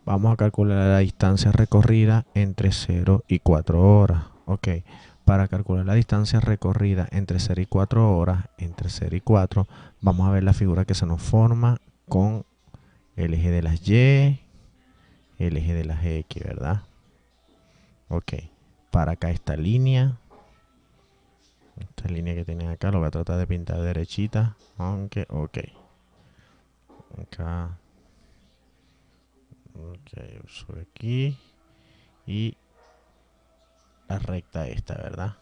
Vamos a calcular la distancia recorrida entre 0 y 4 horas. Ok, para calcular la distancia recorrida entre 0 y 4 horas, entre 0 y 4, vamos a ver la figura que se nos forma con el eje de las Y, el eje de las X, ¿verdad? Ok, para acá esta línea que tienen acá, lo voy a tratar de pintar derechita, aunque, ok. Acá, ok, sobre aquí y la recta esta, ¿verdad?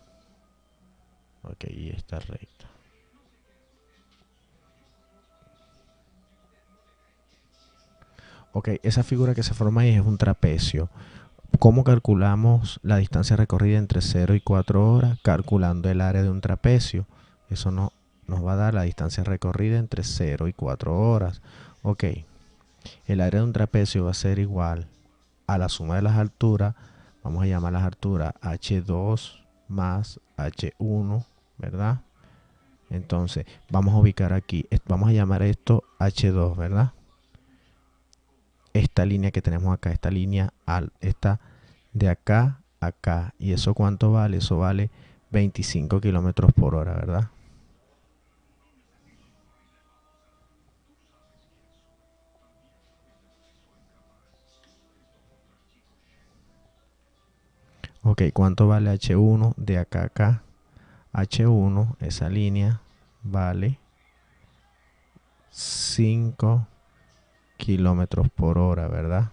Ok, y esta recta. Ok, esa figura que se forma ahí es un trapecio. ¿Cómo calculamos la distancia recorrida entre 0 y 4 horas? Calculando el área de un trapecio. Eso nos va a dar la distancia recorrida entre 0 y 4 horas. Ok, el área de un trapecio va a ser igual a la suma de las alturas. Vamos a llamar las alturas H2 más H1, ¿verdad? Entonces, vamos a ubicar aquí, vamos a llamar esto H2, ¿verdad? Esta línea que tenemos acá, esta línea, esta de acá a acá. ¿Y eso cuánto vale? Eso vale 25 kilómetros por hora, ¿verdad? Ok, ¿cuánto vale H1 de acá a acá? H1, esa línea, vale 5 kilómetros por hora, ¿verdad?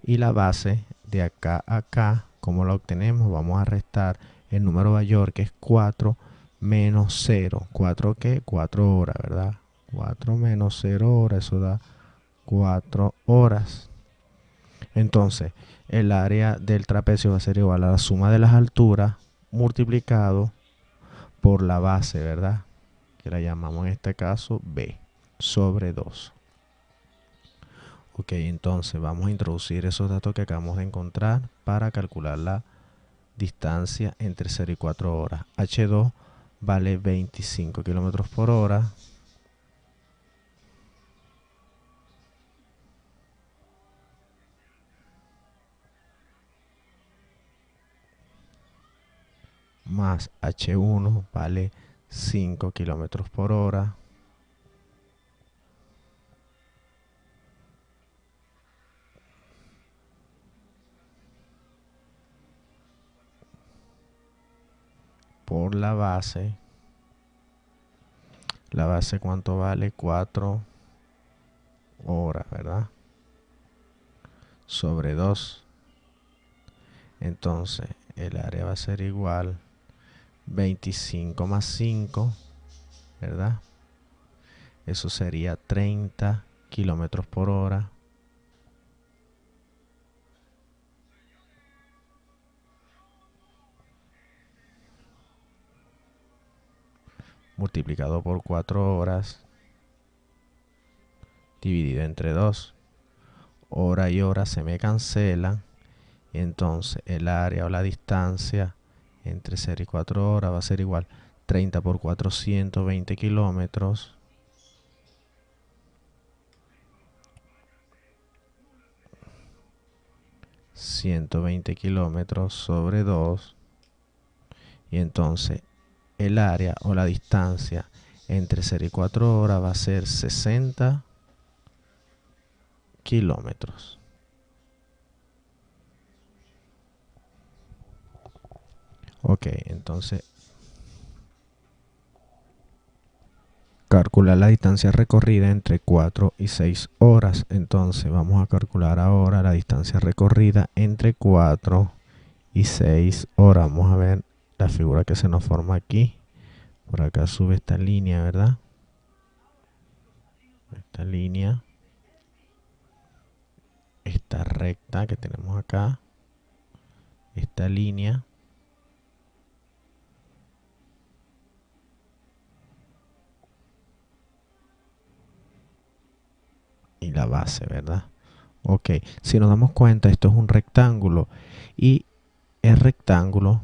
Y la base de acá a acá, ¿cómo la obtenemos? Vamos a restar el número mayor, que es 4 menos 0. ¿4 qué? 4 horas, ¿verdad? 4 menos 0 horas, eso da 4 horas. Entonces, el área del trapecio va a ser igual a la suma de las alturas multiplicado por la base, ¿verdad? Que la llamamos en este caso B, sobre 2. Ok, entonces vamos a introducir esos datos que acabamos de encontrar para calcular la distancia entre 0 y 4 horas. H2 vale 25 kilómetros por hora. Más H1 vale 5 kilómetros por hora. Por la base. La base cuánto vale? 4 horas, ¿verdad? Sobre 2. Entonces el área va a ser igual 25 más 5, ¿verdad? Eso sería 30 kilómetros por hora. Multiplicado por 4 horas. Dividido entre 2. Hora y hora se me cancelan. Entonces el área o la distancia entre 0 y 4 horas va a ser igual 30 por 420 kilómetros. 120 kilómetros sobre 2. Y entonces el área o la distancia entre 0 y 4 horas va a ser 60 kilómetros. Ok, entonces calcular la distancia recorrida entre 4 y 6 horas. Entonces vamos a calcular ahora la distancia recorrida entre 4 y 6 horas. Vamos a ver la figura que se nos forma aquí. Por acá sube esta línea, ¿verdad? Esta línea. Esta recta que tenemos acá. Esta línea. Y la base, ¿verdad? Ok, si nos damos cuenta, esto es un rectángulo y el rectángulo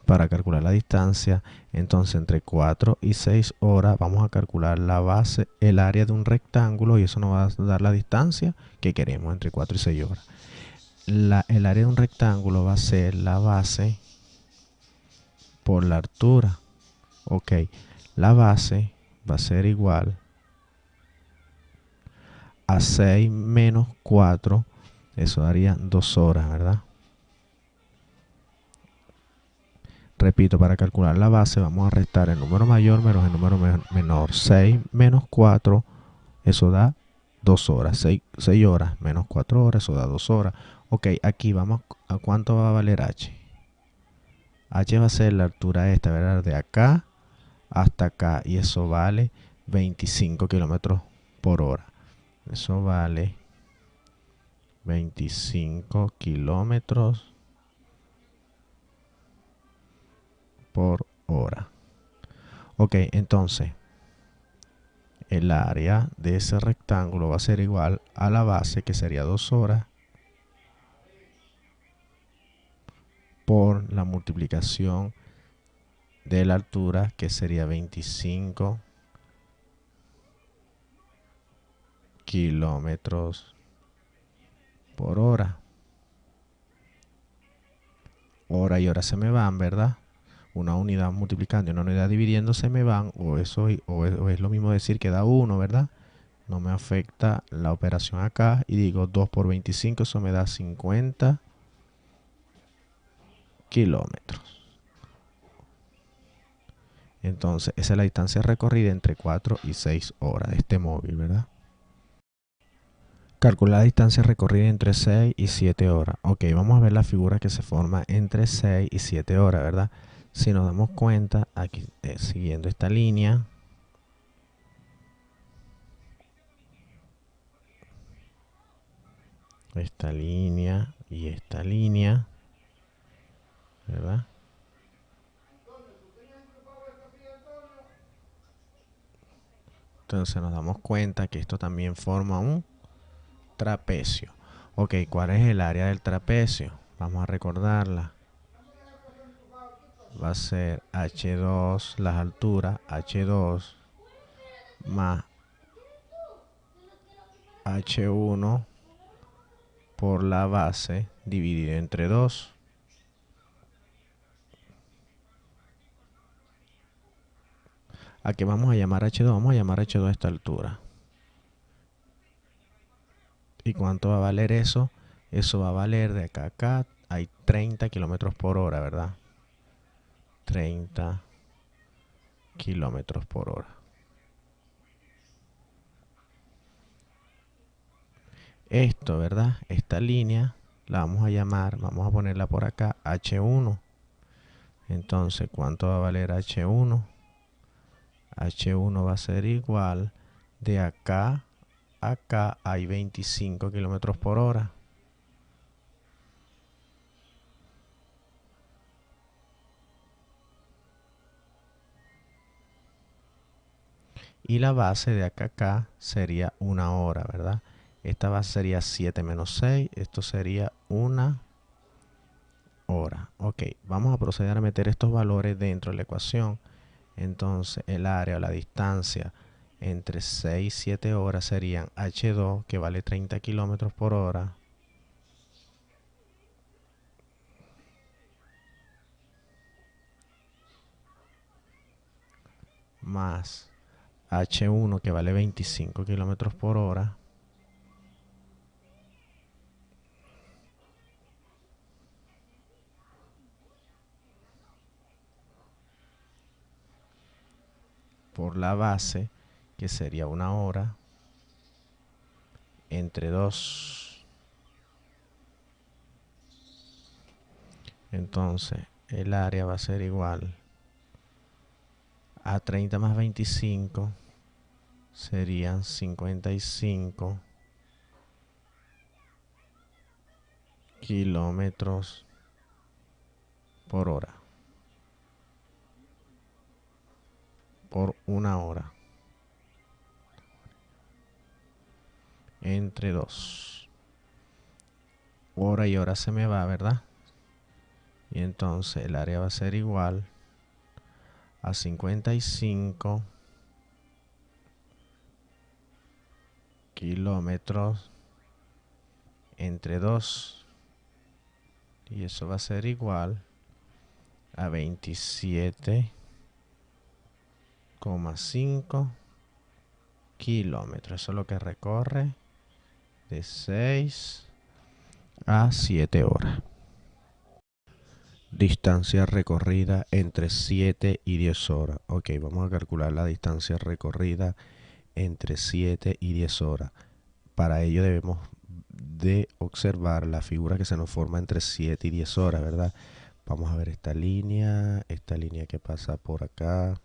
para calcular la distancia. Entonces entre 4 y 6 horas vamos a calcular la base, el área de un rectángulo, y eso nos va a dar la distancia que queremos entre 4 y 6 horas. El área de un rectángulo va a ser la base por la altura. Ok, la base va a ser igual a 6 menos 4, eso daría 2 horas, ¿verdad? Repito, para calcular la base vamos a restar el número mayor menos el número menor. 6 menos 4, eso da 2 horas. 6 horas menos 4 horas, eso da 2 horas. Ok, aquí vamos a cuánto va a valer h. H va a ser la altura esta, ¿verdad? De acá hasta acá, y eso vale 25 kilómetros por hora. Eso vale 25 kilómetros por hora. Ok, entonces el área de ese rectángulo va a ser igual a la base, que sería 2 horas, por la multiplicación de la altura, que sería 25 kilómetros por hora. Hora y hora se me van, ¿verdad? Una unidad multiplicando y una unidad dividiendo se me van, o es lo mismo decir que da 1, ¿verdad? No me afecta la operación acá, y digo 2 por 25, eso me da 50 kilómetros. Entonces, esa es la distancia recorrida entre 4 y 6 horas de este móvil, ¿verdad? Calcular la distancia recorrida entre 6 y 7 horas. Ok, vamos a ver la figura que se forma entre 6 y 7 horas, ¿verdad? Si nos damos cuenta, aquí siguiendo esta línea, y esta línea, ¿verdad? Entonces nos damos cuenta que esto también forma un trapecio. Ok, ¿cuál es el área del trapecio? Vamos a recordarla. Va a ser H2, las alturas, H2 más H1 por la base dividido entre 2. ¿A qué vamos a llamar H2? Vamos a llamar H2 a esta altura. ¿Y cuánto va a valer eso? Eso va a valer de acá a acá, hay 30 kilómetros por hora, ¿verdad? 30 kilómetros por hora. Esto, ¿verdad? Esta línea la vamos a llamar, vamos a ponerla por acá, H1. Entonces, ¿cuánto va a valer H1? H1 va a ser igual, de acá a acá hay 25 kilómetros por hora. Y la base de acá a acá sería 1 hora, ¿verdad? Esta base sería 7 menos 6, esto sería 1 hora. Ok, vamos a proceder a meter estos valores dentro de la ecuación. Entonces el área o la distancia entre 6 y 7 horas serían H2, que vale 30 kilómetros por hora, más H1, que vale 25 kilómetros por hora, por la base, que sería 1 hora, entre 2. Entonces el área va a ser igual a 30 más 25, serían 55 kilómetros por hora, por 1 hora, entre 2. Hora y hora se me va, ¿verdad? Y entonces el área va a ser igual a 55 kilómetros entre 2. Y eso va a ser igual a 27,5 kilómetros. Eso es lo que recorre de 6 a 7 horas. Distancia recorrida entre 7 y 10 horas. Ok, vamos a calcular la distancia recorrida entre 7 y 10 horas. Para ello debemos de observar la figura que se nos forma entre 7 y 10 horas, ¿verdad? Vamos a ver esta línea que pasa por acá.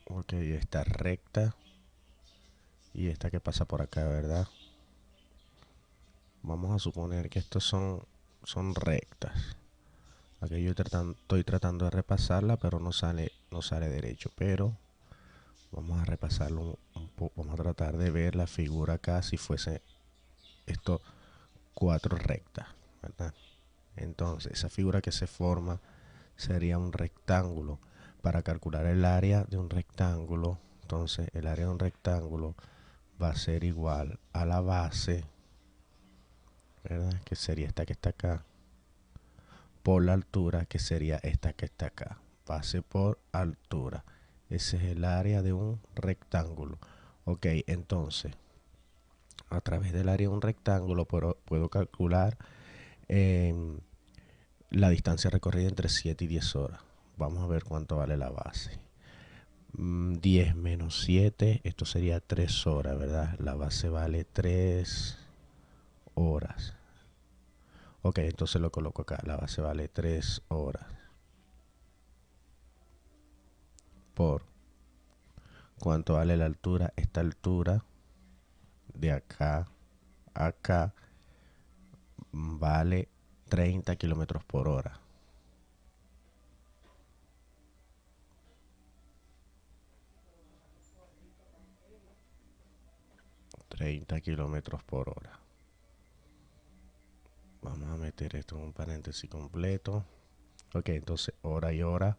Ok, esta recta y esta que pasa por acá, ¿verdad? Vamos a suponer que estos son rectas. Aquí yo estoy tratando de repasarla, pero no sale derecho. Pero vamos a repasarlo un poco. Vamos a tratar de ver la figura acá si fuese esto 4 rectas, ¿verdad? Entonces, esa figura que se forma sería un rectángulo. Para calcular el área de un rectángulo, entonces el área de un rectángulo va a ser igual a la base, ¿verdad? Que sería esta que está acá, por la altura, que sería esta que está acá. Base por altura. Ese es el área de un rectángulo. Ok, entonces, a través del área de un rectángulo puedo calcular la distancia recorrida entre 7 y 10 horas. Vamos a ver cuánto vale la base. 10 menos 7, esto sería 3 horas, ¿verdad? La base vale 3 horas. Ok, entonces lo coloco acá. La base vale 3 horas. Por cuánto vale la altura. Esta altura de acá a acá vale 30 kilómetros por hora. 30 kilómetros por hora. Vamos a meter esto en un paréntesis completo. Ok, entonces hora y hora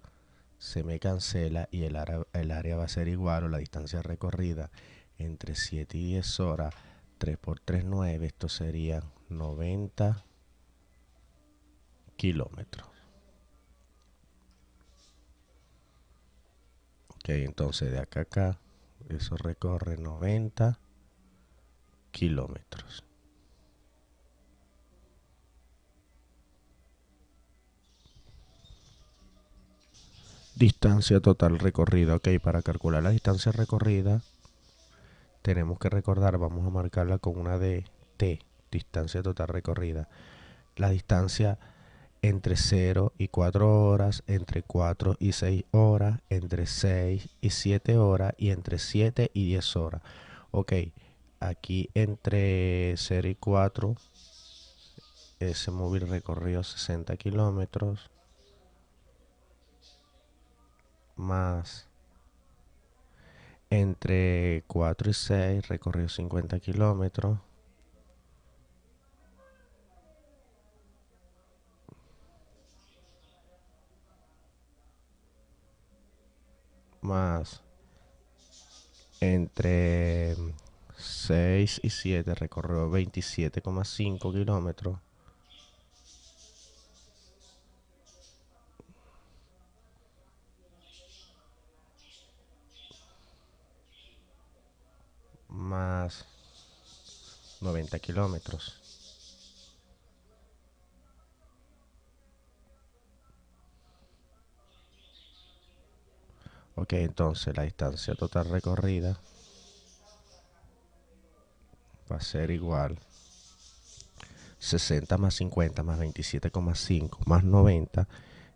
se me cancela y el área va a ser igual, o la distancia recorrida entre 7 y 10 horas. 3 por 3, 9. Esto sería 90 kilómetros. Ok, entonces de acá a acá, eso recorre 90 kilómetros. Distancia total recorrida. Ok, para calcular la distancia recorrida, tenemos que recordar, vamos a marcarla con una D, T, distancia total recorrida. La distancia entre 0 y 4 horas, entre 4 y 6 horas, entre 6 y 7 horas y entre 7 y 10 horas. Ok, aquí entre 0 y 4, ese móvil recorrió 60 kilómetros, más entre 4 y 6 recorrió 50 kilómetros, más entre 6 y 7 recorrió 27,5 kilómetros, más 90 kilómetros. Ok, entonces la distancia total recorrida va a ser igual 60 más 50 más 27,5 más 90.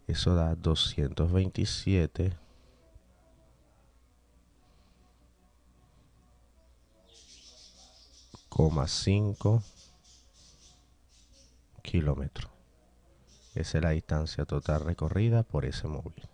Eso da 227,5 kilómetros. Esa es la distancia total recorrida por ese móvil.